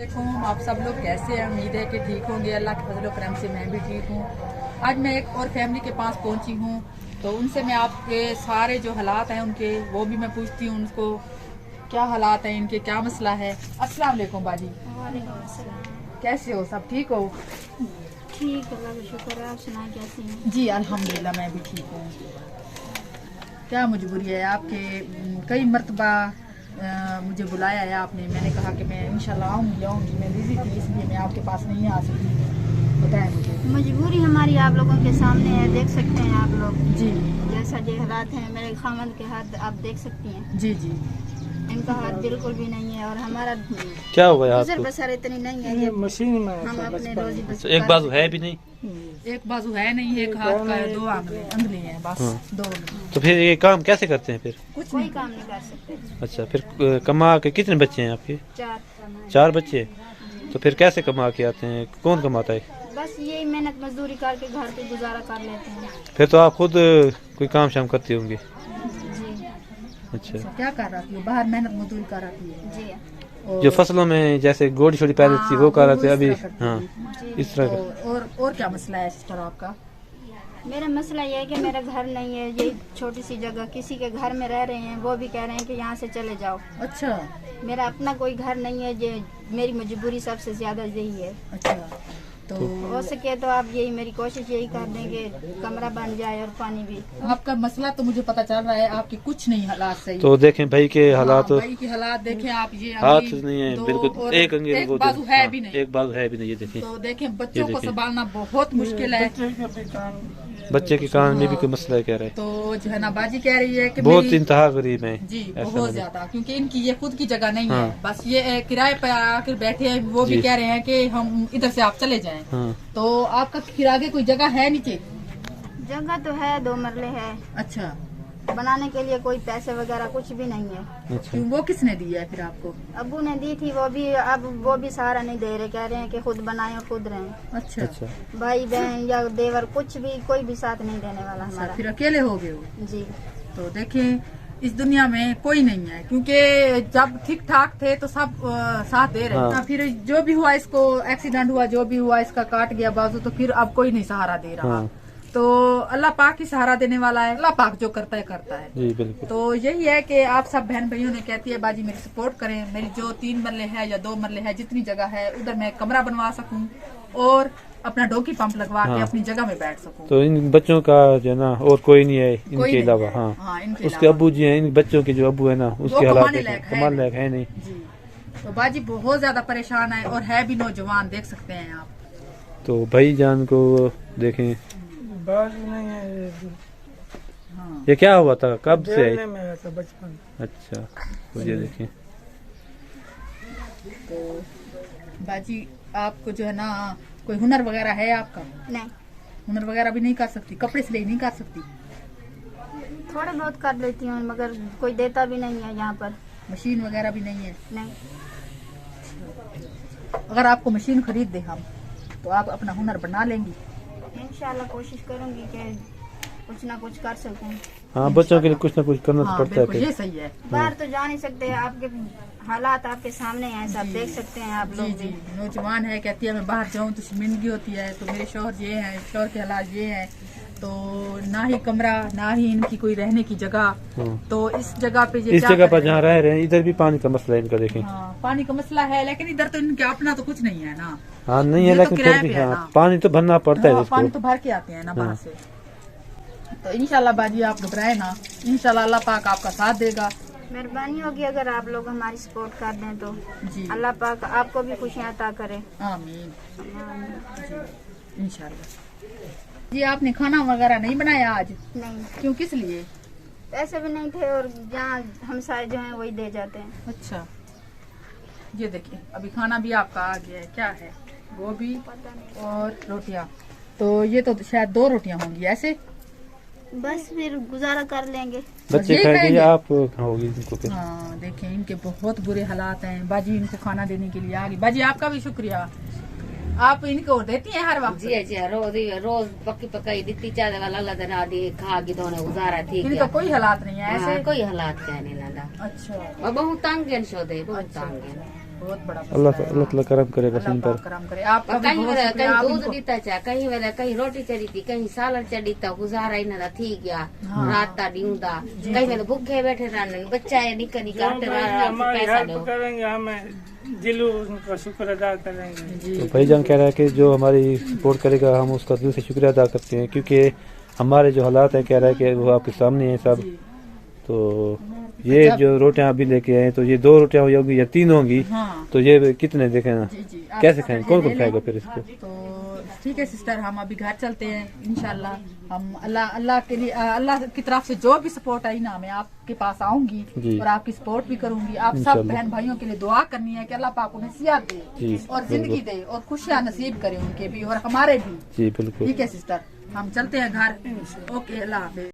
देखो आप सब लोग कैसे हैं, उम्मीद है कि ठीक होंगे। अल्लाह के फजल करम से मैं भी ठीक हूँ। आज मैं एक और फैमिली के पास पहुँची हूँ, तो उनसे मैं आपके सारे जो हालात हैं उनके वो भी मैं पूछती हूँ, उनको क्या हालात हैं, इनके क्या मसला है। अस्सलाम वालेकुम बाजी। वालेकुम अस्सलाम। कैसे हो, सब ठीक हो? ठीक, अल्लाह का शुक्र है। आप सुनाए कैसी हैं? जी अल्हम्दुलिल्लाह मैं भी ठीक हूँ। क्या मजबूरी है आपके? कई मरतबा मुझे बुलाया है आपने, मैंने कहा कि मैं इंशाल्लाह आऊँगी, मैं बिजी थी इसलिए मैं आपके पास नहीं आ सकी। बताएं मुझे। मजबूरी हमारी आप लोगों के सामने है, देख सकते हैं आप लोग। जी जैसा जो हालात हैं, मेरे खामन के हाथ आप देख सकती हैं। जी जी। इनका हाथ बिल्कुल भी नहीं है और हमारा क्या हुआ है गुजर आपको? बसर इतनी नहीं है, ये मशीन में हम अपने रोजी बस एक बाजू है भी नहीं, एक बाजू है नहीं, एक हाथ का है, दो अंगली हैं बस। हाँ। दो तो फिर ये काम कैसे करते हैं फिर? कुछ कोई नहीं। काम नहीं कर सकते। अच्छा, फिर कमा के कितने बच्चे हैं आपके? 4 4 बच्चे। तो फिर कैसे कमा के आते हैं? कौन कमाता है? बस यही मेहनत मजदूरी करके घर पे गुजारा कर लेते हैं। फिर तो आप खुद कोई काम शाम करती होंगी। जी अच्छा, क्या कर रही है? बाहर मेहनत मजदूरी कर रही है। जी और जो फसलों में जैसे गोड़ी छोड़ी पैदा थी वो कर रहे थे अभी। इस तरह करती हाँ, है। इस तरह का। तो और क्या मसला है सिस्टर आपका? मेरा मसला ये है कि मेरा घर नहीं है, यही छोटी सी जगह किसी के घर में रह रहे हैं, वो भी कह रहे हैं कि यहाँ से चले जाओ। अच्छा मेरा अपना कोई घर नहीं है, ये मेरी मजबूरी सबसे ज्यादा यही है। अच्छा। तो हो सके तो आप यही मेरी कोशिश यही कर दें कि कमरा बन जाए और पानी भी। आपका मसला तो मुझे पता चल रहा है, आपके कुछ नहीं हालात सही। तो देखें भाई के हालात, भाई के हालात देखें आप। ये हाथ अभी नहीं है दो बिल्कुल, और एक अंगे एक बाजू है भी नहीं। एक बाजू है भी नहीं, ये देखिए। तो देखें बच्चों को देखिए। संभालना बहुत मुश्किल है। बच्चे के कान में भी कोई मसला है कह रहे हैं। तो जो है ना बाजी कह रही है कि बहुत मेरी- इंतहा गरीब है। जी ऐसा बहुत लगे। ज्यादा, क्योंकि इनकी ये खुद की जगह नहीं हाँ। है। बस ये किराए पर आकर बैठे हैं, वो भी जी। कह रहे हैं कि हम इधर से आप चले जाएं। हाँ, तो आपका फिर आगे कोई जगह है नीचे? जगह तो है, 2 मरले है, अच्छा। बनाने के लिए कोई पैसे वगैरह कुछ भी नहीं है। अच्छा। क्यों, वो किसने दिया है फिर आपको? अब्बू ने दी थी, वो भी अब वो भी सहारा नहीं दे रहे, कह रहे हैं कि खुद बनाए और खुद रहें। अच्छा अच्छा, भाई बहन या देवर कुछ भी कोई भी साथ नहीं देने वाला अच्छा, हमारा। फिर अकेले हो गए हो? जी तो देखें इस दुनिया में कोई नहीं है, क्योंकि जब ठीक ठाक थे तो सब साथ दे रहे थे। हाँ। फिर जो भी हुआ, इसको एक्सीडेंट हुआ, जो भी हुआ, इसका काट गया बाजू, तो फिर अब कोई नहीं सहारा दे रहा। हाँ। तो अल्लाह पाक ही सहारा देने वाला है। अल्लाह पाक जो करता है करता है। जी बिल्कुल। तो यही है कि आप सब बहन भाइयों ने कहती है बाजी मेरी सपोर्ट करें। मेरी जो 3 मरले है या 2 मरले है, जितनी जगह है उधर मैं कमरा बनवा सकूं और अपना डोकी पंप लगवा के हाँ। अपनी जगह में बैठ सकूं। तो इन बच्चों का जो है ना और कोई नहीं है कोई इनके नहीं अलावा। है। हाँ, हाँ, इनके उसके अलावा। अब्बू जी हैं, इन बच्चों के जो अब्बू है ना उसके हालात कमाने देखें, लायक है कमाल नहीं। लायक है नहीं। जी। तो बाजी बहुत ज्यादा परेशान है और है भी नौजवान, देख सकते हैं आप। तो भाई जान को देखें, बाजू नहीं है, हाँ। ये क्या हुआ था, कब से जेल है? में आया था बचपन। अच्छा, तो ये देखें। तो बाजी आपको जो है ना कोई हुनर वगैरह है आपका? नहीं, हुनर वगैरह भी नहीं कर सकती? कपड़े सिलाई नहीं कर सकती? थोड़े बहुत कर लेती हूँ, मगर कोई देता भी नहीं है यहाँ पर। मशीन वगैरह भी नहीं है? नहीं, अगर आपको मशीन खरीद दे हम, तो आप अपना हुनर बना लेंगी? इंशाल्लाह कोशिश करूंगी कि कुछ ना कुछ कर सकूं। हाँ, बच्चों के लिए कुछ ना कुछ करना तो हाँ पड़ता है बिल्कुल, फिर। ये सही है। बाहर तो जा नहीं सकते, आपके हालात आपके सामने हैं, सब देख सकते हैं आप जी लोग जी। भी। नौजवान है, कहती है मैं बाहर जाऊं तो शर्मिंदगी होती है। तो मेरे शौहर ये हैं, शौहर के हालात ये हैं, तो ना ही कमरा, ना ही इनकी कोई रहने की जगह। हाँ। तो इस जगह पे ये इस क्या जगह पर करें? जहाँ रह रहे हैं इधर भी पानी का मसला है इनका, देखें। हाँ, पानी का मसला है, लेकिन इधर तो इनके अपना तो कुछ नहीं है ना। हाँ, नहीं है, ये तो लेकिन किराए फिर भी पे है हाँ ना। पानी तो भरना पड़ता है हाँ, इसको। पानी तो भर के आते हैं ना बाहर हाँ। से। तो इंशाल्लाह बाजी आप घबराए ना, इंशाल्लाह अल्लाह पाक आपका साथ देगा। मेहरबानी होगी अगर आप लोग हमारी सपोर्ट कर दें तो। जी अल्लाह पाक आपको भी खुशियाँ अता करे। आमीन जी, इंशाल्लाह। जी आपने खाना वगैरह नहीं बनाया आज? नहीं, क्यों, किस लिए? पैसे भी नहीं थे और जहाँ हमसाए जो हैं वही दे जाते हैं। अच्छा, ये देखिए अभी खाना भी आपका आ गया है। क्या है? गोभी और रोटियां। तो ये तो शायद 2 रोटियां होंगी ऐसे। बस फिर गुजारा कर लेंगे। बच्चे यही खाएंगे खाएंगे? या आप खाओगी इनको फिर? हाँ देखें इनके बहुत बुरे हालात हैं। बाजी इनको खाना देने के लिए आ गई। बाजी आपका भी शुक्रिया, आप इनको देती हैं हर वक्त? जी जी, रोज पक्की पकाई दिखती चाहे वाला अल्लाह दे ना दी खा के तो गुजारा ठीक इनका है। कोई हालात नहीं है ऐसे? हाँ, कोई हालात क्या नहीं लाला। अच्छा और बहुत तंग है शो दे, बहुत अच्छा। तंग है। बहुत बड़ा अल्लाह मसला है। अल्लाह ताला करम करे बस इन अल्लाह पर। पाक करम करे। आपका भी कहीं बहुत वेले शुक्रिया, कहीं आप दूध इनको- ॾीता चा कहीं वेले कहीं रोटी चढ़ी थी कहीं सालन चढ़ी था गुजारा इन दा थी गया रात ता ॾींदा कहीं वेले भूखे बैठे रहने बच्चा है निका निका जो आटे भाई वाला हमारी पैसा हेल्प दो करेंगे हमें दिल उनका शुक्र अदा करेंगे। तो भाईजान कह रहा है कि जो हमारी सपोर्ट करेगा हम उसका दिल से शुक्रिया अदा करते हैं, क्योंकि हमारे जो हालात हैं कह रहा है कि वो आपके सामने हैं सब। तो ये जो रोटियां अभी लेके आए तो ये 2 रोटियां होगी या 3 होंगी, हाँ तो ये कितने देखें ना जी जी, आप कैसे खाएं, कौन ले कौन लें। खाएगा फिर इसको। तो ठीक है सिस्टर, हम अभी घर चलते हैं इंशाल्लाह। हम अल्लाह के लिए अल्लाह की तरफ से जो भी सपोर्ट आई ना मैं आपके पास आऊंगी जी। और आपकी सपोर्ट भी करूंगी। आप सब इंशाल्लाह। बहन भाइयों के लिए दुआ करनी है कि अल्लाह पाक उन्हें सियात दे जी, और जिंदगी दे और खुशियां नसीब करे उनके भी और हमारे भी। जी बिल्कुल। ठीक है सिस्टर, हम चलते हैं घर। ओके, अल्लाह हाफिज।